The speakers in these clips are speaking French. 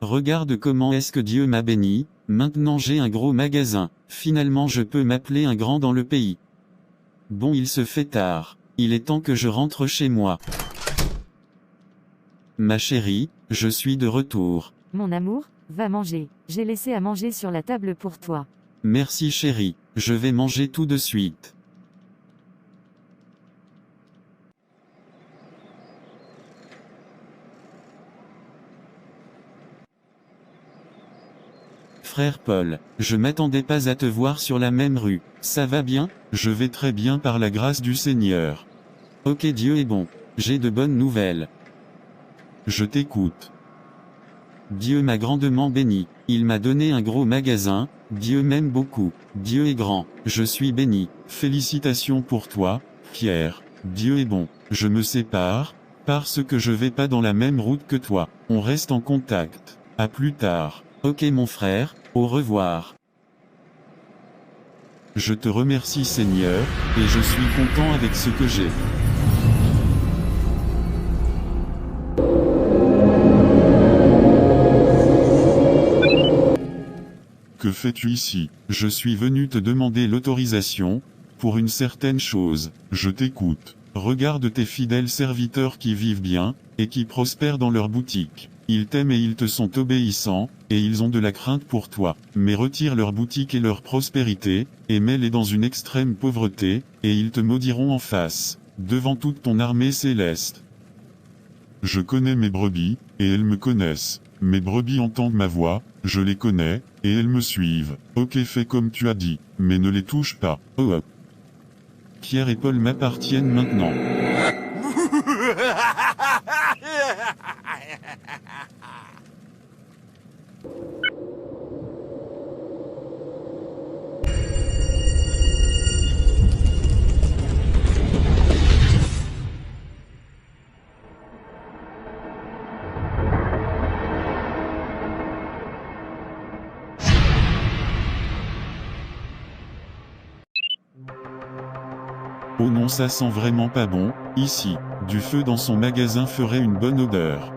Regarde comment est-ce que Dieu m'a béni, maintenant j'ai un gros magasin, finalement je peux m'appeler un grand dans le pays. Bon, il se fait tard, il est temps que je rentre chez moi. Ma chérie, je suis de retour. Mon amour, va manger, j'ai laissé à manger sur la table pour toi. Merci chérie, je vais manger tout de suite. Frère Paul, je m'attendais pas à te voir sur la même rue. Ça va bien? Je vais très bien par la grâce du Seigneur. Ok, Dieu est bon. J'ai de bonnes nouvelles. Je t'écoute. Dieu m'a grandement béni. Il m'a donné un gros magasin. Dieu m'aime beaucoup. Dieu est grand. Je suis béni. Félicitations pour toi, Pierre. Dieu est bon. Je me sépare, parce que je vais pas dans la même route que toi. On reste en contact. À plus tard. Ok mon frère, au revoir. Je te remercie Seigneur, et je suis content avec ce que j'ai. Que fais-tu ici? Je suis venu te demander l'autorisation, pour une certaine chose. Je t'écoute. Regarde tes fidèles serviteurs qui vivent bien, et qui prospèrent dans leur boutique. Ils t'aiment et ils te sont obéissants, et ils ont de la crainte pour toi. Mais retire leur boutique et leur prospérité, et mets-les dans une extrême pauvreté, et ils te maudiront en face, devant toute ton armée céleste. Je connais mes brebis, et elles me connaissent. Mes brebis entendent ma voix, je les connais, et elles me suivent. Ok, fais comme tu as dit, mais ne les touche pas. Oh oh. Pierre et Paul m'appartiennent maintenant. Oh non, ça sent vraiment pas bon, ici. Du feu dans son magasin ferait une bonne odeur.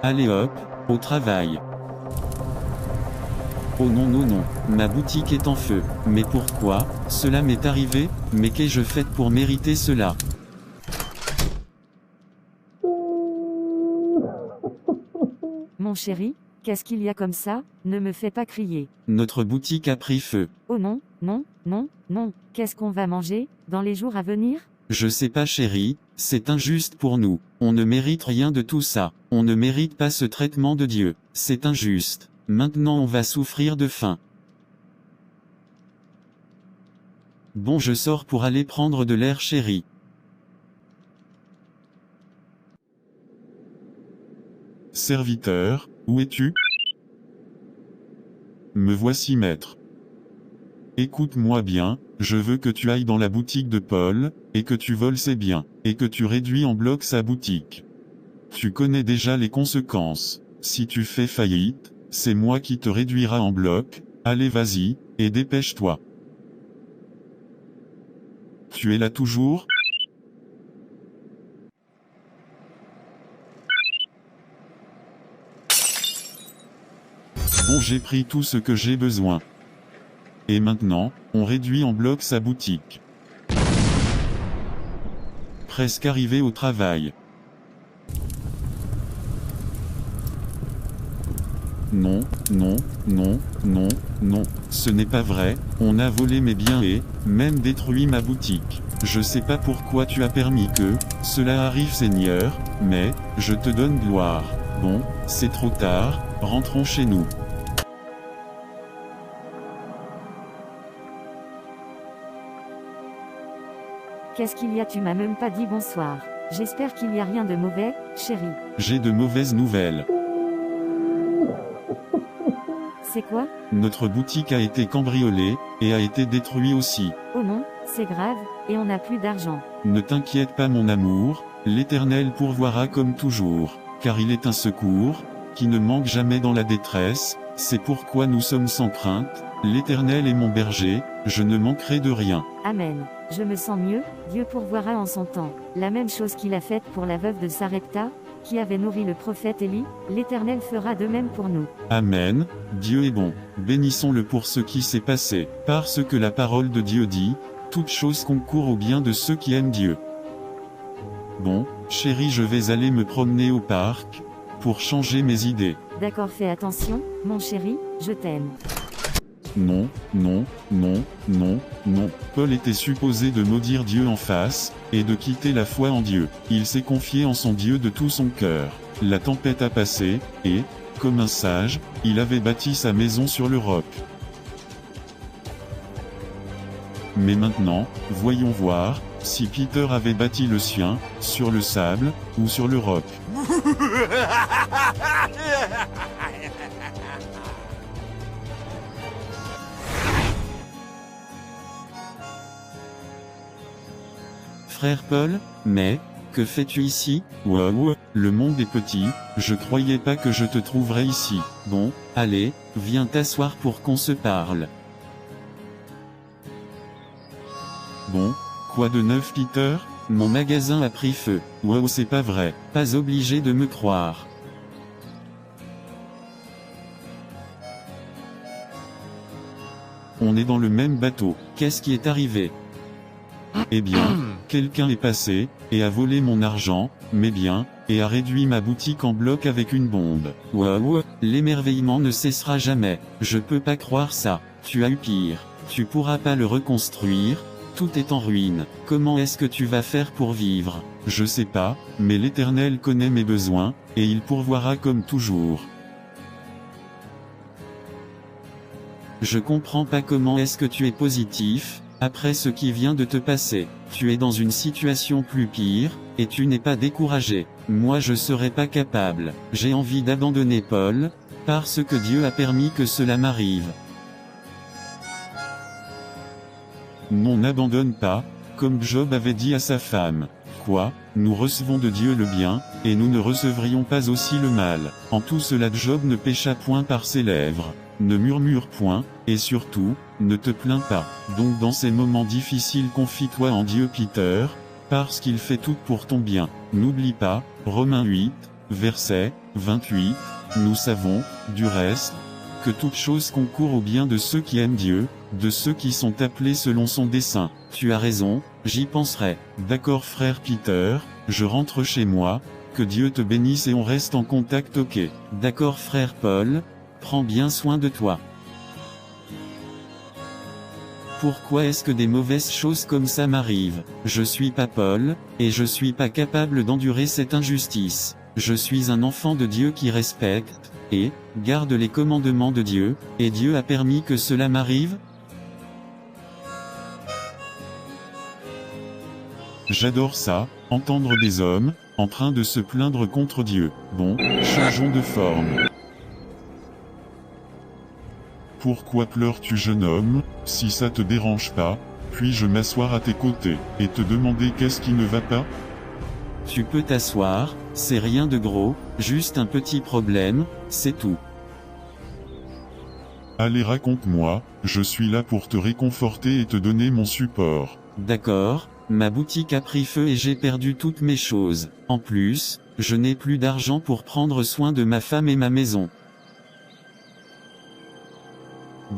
Allez hop, au travail. Oh non non non, ma boutique est en feu. Mais pourquoi, cela m'est arrivé? Mais qu'ai-je fait pour mériter cela? Mon chéri, qu'est-ce qu'il y a comme ça? Ne me fais pas crier. Notre boutique a pris feu. Oh non, non, non, non, qu'est-ce qu'on va manger, dans les jours à venir? Je sais pas chérie, c'est injuste pour nous. On ne mérite rien de tout ça. On ne mérite pas ce traitement de Dieu. C'est injuste. Maintenant on va souffrir de faim. Bon, je sors pour aller prendre de l'air chérie. Serviteur, où es-tu? Me voici maître. Écoute-moi bien, je veux que tu ailles dans la boutique de Paul, et que tu voles ses biens, et que tu réduis en bloc sa boutique. Tu connais déjà les conséquences. Si tu fais faillite, c'est moi qui te réduira en bloc. Allez vas-y, et dépêche-toi. Tu es là toujours? Bon, j'ai pris tout ce que j'ai besoin. Et maintenant, on réduit en bloc sa boutique. Presque arrivé au travail. Non, non, non, non, non, ce n'est pas vrai, on a volé mes biens et, même détruit ma boutique. Je sais pas pourquoi tu as permis que, cela arrive Seigneur, mais, je te donne gloire. Bon, c'est trop tard, rentrons chez nous. Qu'est-ce qu'il y a? Tu m'as même pas dit bonsoir. J'espère qu'il n'y a rien de mauvais, chérie. J'ai de mauvaises nouvelles. C'est quoi? Notre boutique a été cambriolée, et a été détruite aussi. Oh non, c'est grave, et on n'a plus d'argent. Ne t'inquiète pas mon amour, l'Éternel pourvoira comme toujours, car il est un secours, qui ne manque jamais dans la détresse, c'est pourquoi nous sommes sans crainte. l'Éternel est mon berger, je ne manquerai de rien. Amen. Je me sens mieux, Dieu pourvoira en son temps. La même chose qu'il a faite pour la veuve de Sarepta, qui avait nourri le prophète Élie, l'Éternel fera de même pour nous. Amen, Dieu est bon. Bénissons-le pour ce qui s'est passé, parce que la parole de Dieu dit, toute chose concourt au bien de ceux qui aiment Dieu. Bon, chérie, je vais aller me promener au parc, pour changer mes idées. D'accord, fais attention, mon chéri, je t'aime. Non, non, non, non, non. Paul était supposé de maudire Dieu en face, et de quitter la foi en Dieu. Il s'est confié en son Dieu de tout son cœur. La tempête a passé, et, comme un sage, il avait bâti sa maison sur le roc. Mais maintenant, voyons voir, si Peter avait bâti le sien, sur le sable, ou sur le roc. Frère Paul, mais, que fais-tu ici? Wow, le monde est petit, je croyais pas que je te trouverais ici. Bon, allez, viens t'asseoir pour qu'on se parle. Bon, quoi de neuf Peter? Mon magasin a pris feu. Wow, c'est pas vrai, pas obligé de me croire. On est dans le même bateau, qu'est-ce qui est arrivé? Eh bien, quelqu'un est passé, et a volé mon argent, mes biens, et a réduit ma boutique en bloc avec une bombe. Waouh, l'émerveillement ne cessera jamais, je peux pas croire ça, tu as eu pire, tu pourras pas le reconstruire, tout est en ruine, comment est-ce que tu vas faire pour vivre? Je sais pas, mais l'Éternel connaît mes besoins, et il pourvoira comme toujours. Je comprends pas comment est-ce que tu es positif, après ce qui vient de te passer. Tu es dans une situation plus pire, et tu n'es pas découragé. Moi je serais pas capable. J'ai envie d'abandonner Paul, parce que Dieu a permis que cela m'arrive. Non, n'abandonne pas, comme Job avait dit à sa femme. Quoi, nous recevons de Dieu le bien, et nous ne recevrions pas aussi le mal. En tout cela Job ne pécha point par ses lèvres. Ne murmure point, et surtout, ne te plains pas. Donc dans ces moments difficiles confie-toi en Dieu Peter, parce qu'il fait tout pour ton bien. N'oublie pas, Romains 8, verset 28, nous savons, du reste, que toute chose concourt au bien de ceux qui aiment Dieu, de ceux qui sont appelés selon son dessein. Tu as raison, j'y penserai. D'accord frère Peter, je rentre chez moi, que Dieu te bénisse et on reste en contact ok. D'accord frère Paul, prends bien soin de toi. Pourquoi est-ce que des mauvaises choses comme ça m'arrivent? Je suis pas Paul, et je suis pas capable d'endurer cette injustice. Je suis un enfant de Dieu qui respecte, et, garde les commandements de Dieu, et Dieu a permis que cela m'arrive? J'adore ça, entendre des hommes, en train de se plaindre contre Dieu. Bon, changeons de forme. Pourquoi pleures-tu jeune homme, si ça te dérange pas, puis-je m'asseoir à tes côtés, et te demander qu'est-ce qui ne va pas? Tu peux t'asseoir, c'est rien de gros, juste un petit problème, c'est tout. Allez raconte-moi, je suis là pour te réconforter et te donner mon support. D'accord, ma boutique a pris feu et j'ai perdu toutes mes choses. En plus, je n'ai plus d'argent pour prendre soin de ma femme et ma maison.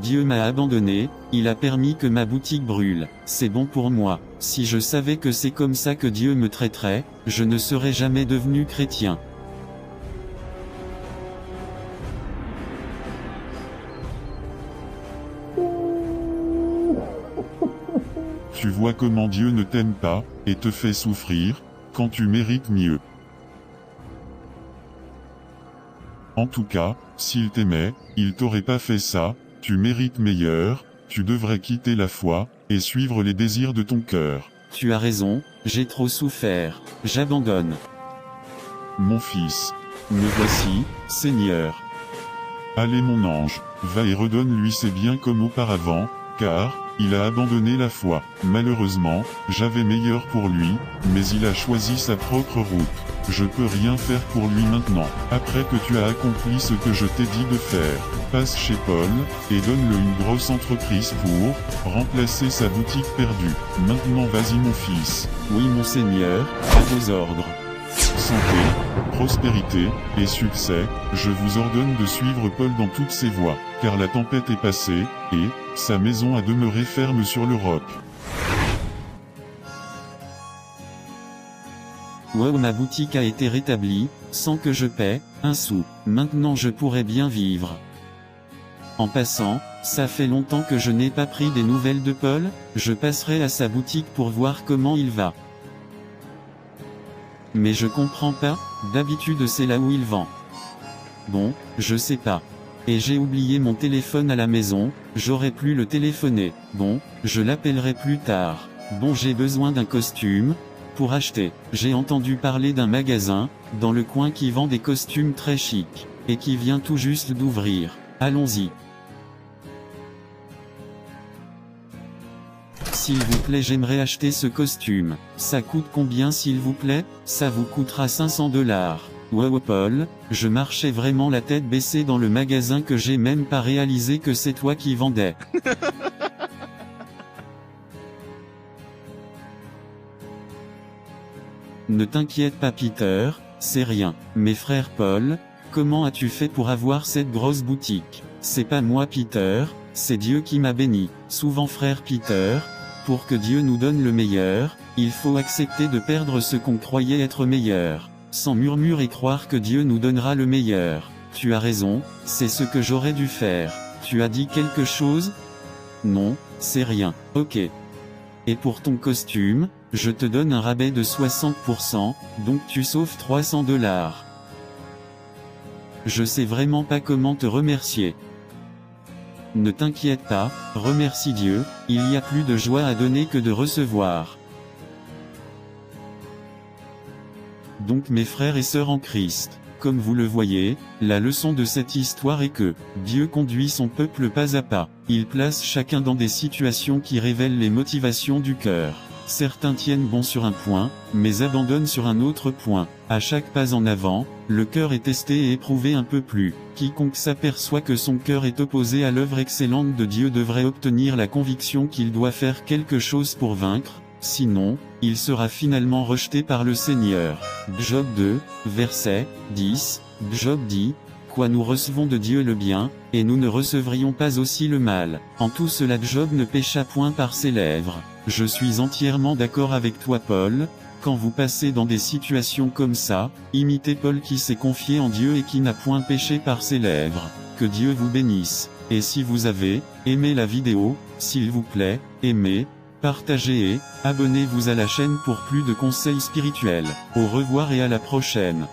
Dieu m'a abandonné, il a permis que ma boutique brûle. C'est bon pour moi. Si je savais que c'est comme ça que Dieu me traiterait, je ne serais jamais devenu chrétien. Tu vois comment Dieu ne t'aime pas, et te fait souffrir, quand tu mérites mieux. En tout cas, s'il t'aimait, il t'aurait pas fait ça. Tu mérites meilleur, tu devrais quitter la foi, et suivre les désirs de ton cœur. Tu as raison, j'ai trop souffert, j'abandonne. Mon fils, me voici, Seigneur. Allez mon ange, va et redonne-lui ses biens comme auparavant, car, il a abandonné la foi. Malheureusement, j'avais meilleur pour lui, mais il a choisi sa propre route. je peux rien faire pour lui maintenant. Après que tu as accompli ce que je t'ai dit de faire, passe chez Paul, et donne-le une grosse entreprise pour remplacer sa boutique perdue. Maintenant vas-y mon fils. Oui monseigneur, à vos ordres. Santé, prospérité, et succès, je vous ordonne de suivre Paul dans toutes ses voies, car la tempête est passée, et sa maison a demeuré ferme sur le roc. Wow, ma boutique a été rétablie, sans que je paie un sou. Maintenant je pourrais bien vivre. En passant, ça fait longtemps que je n'ai pas pris des nouvelles de Paul, je passerai à sa boutique pour voir comment il va. Mais je comprends pas, d'habitude c'est là où il vend. Bon, je sais pas. Et j'ai oublié mon téléphone à la maison, j'aurais pu le téléphoner. Bon, je l'appellerai plus tard. Bon, j'ai besoin d'un costume pour acheter. J'ai entendu parler d'un magasin dans le coin qui vend des costumes très chics et qui vient tout juste d'ouvrir. Allons-y. S'il vous plaît, j'aimerais acheter ce costume. Ça coûte combien s'il vous plaît? Ça vous coûtera 500 $. Wow Paul, je marchais vraiment la tête baissée dans le magasin que j'ai même pas réalisé que c'est toi qui vendais. Ne t'inquiète pas Peter, c'est rien. Mais frère Paul, comment as-tu fait pour avoir cette grosse boutique? C'est pas moi Peter, c'est Dieu qui m'a béni. Souvent frère Peter, pour que Dieu nous donne le meilleur, il faut accepter de perdre ce qu'on croyait être meilleur. Sans murmure et croire que Dieu nous donnera le meilleur. Tu as raison, c'est ce que j'aurais dû faire. Tu as dit quelque chose? Non, c'est rien. Ok. Et pour ton costume, je te donne un rabais de 60%, donc tu sauves 300 $. Je sais vraiment pas comment te remercier. Ne t'inquiète pas, remercie Dieu, il y a plus de joie à donner que de recevoir. Donc mes frères et sœurs en Christ, comme vous le voyez, la leçon de cette histoire est que Dieu conduit son peuple pas à pas. Il place chacun dans des situations qui révèlent les motivations du cœur. Certains tiennent bon sur un point, mais abandonnent sur un autre point. À chaque pas en avant, le cœur est testé et éprouvé un peu plus. Quiconque s'aperçoit que son cœur est opposé à l'œuvre excellente de Dieu devrait obtenir la conviction qu'il doit faire quelque chose pour vaincre, sinon, il sera finalement rejeté par le Seigneur. Job 2, verset 10, Job dit, « Quoi nous recevons de Dieu le bien, et nous ne recevrions pas aussi le mal. » En tout cela Job ne pécha point par ses lèvres. Je suis entièrement d'accord avec toi Paul, quand vous passez dans des situations comme ça, imitez Paul qui s'est confié en Dieu et qui n'a point péché par ses lèvres. Que Dieu vous bénisse. Et si vous avez aimé la vidéo, s'il vous plaît, aimez, partagez et abonnez-vous à la chaîne pour plus de conseils spirituels. Au revoir et à la prochaine.